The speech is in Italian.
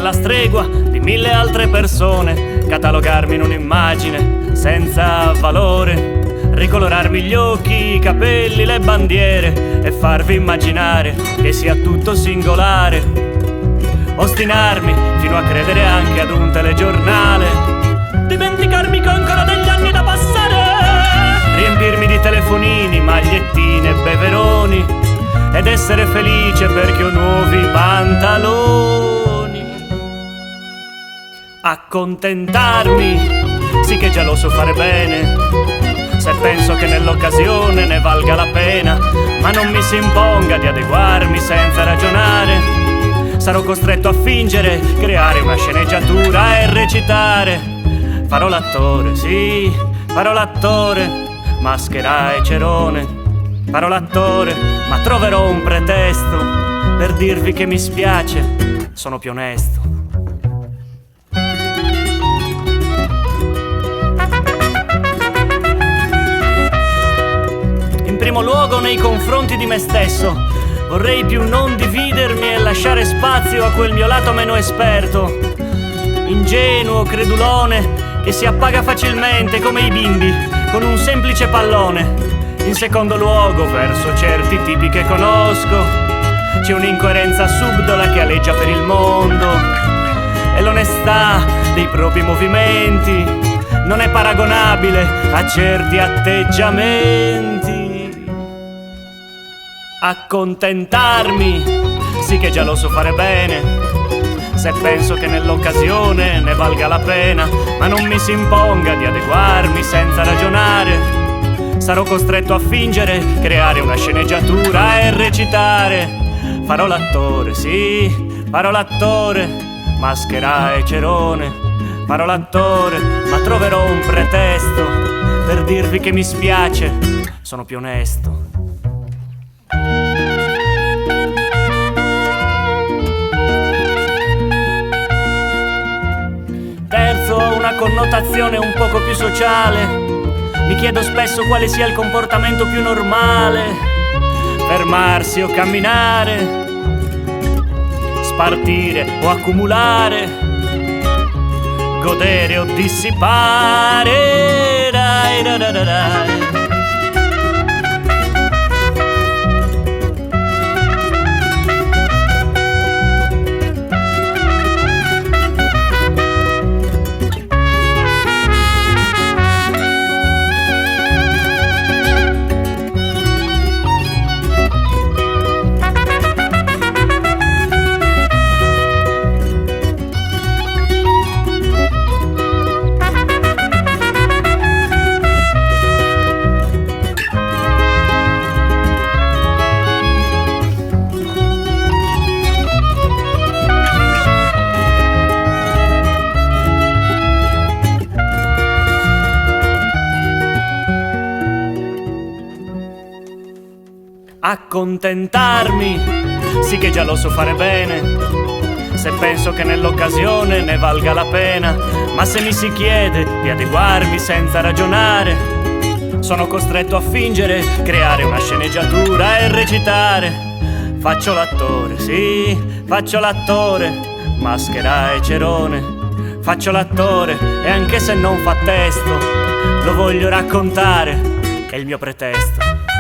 alla stregua di mille altre persone, catalogarmi in un'immagine senza valore, ricolorarmi gli occhi, i capelli, le bandiere e farvi immaginare che sia tutto singolare, ostinarmi fino a credere anche ad un telegiornale, dimenticarmi che ho ancora degli anni da passare, riempirmi di telefonini, magliettine e beveroni ed essere felice perché ho nuovi pantaloni. Accontentarmi, sì che già lo so fare bene, se penso che nell'occasione ne valga la pena, ma non mi si imponga di adeguarmi senza ragionare. Sarò costretto a fingere, creare una sceneggiatura e recitare. Farò l'attore, sì, farò l'attore, maschera e cerone. Farò l'attore, ma troverò un pretesto per dirvi che mi spiace, sono più onesto. In primo luogo nei confronti di me stesso, vorrei più non dividermi e lasciare spazio a quel mio lato meno esperto, ingenuo, credulone, che si appaga facilmente come i bimbi con un semplice pallone. In secondo luogo, verso certi tipi che conosco, c'è un'incoerenza subdola che aleggia per il mondo e l'onestà dei propri movimenti non è paragonabile a certi atteggiamenti. Accontentarmi, sì che già lo so fare bene, se penso che nell'occasione ne valga la pena, ma non mi si imponga di adeguarmi senza ragionare. Sarò costretto a fingere, creare una sceneggiatura e recitare. Farò l'attore, sì, farò l'attore, maschera e cerone. Farò l'attore, ma troverò un pretesto per dirvi che mi spiace, sono più onesto. Terzo, ha una connotazione un poco più sociale. Mi chiedo spesso quale sia il comportamento più normale: fermarsi o camminare, spartire o accumulare, godere o dissipare. Dai, dai, dai, dai. Accontentarmi, sì che già lo so fare bene, se penso che nell'occasione ne valga la pena, ma se mi si chiede di adeguarmi senza ragionare, sono costretto a fingere, creare una sceneggiatura e recitare. Faccio l'attore, sì, faccio l'attore, maschera e cerone. Faccio l'attore e anche se non fa testo, lo voglio raccontare, è il mio pretesto.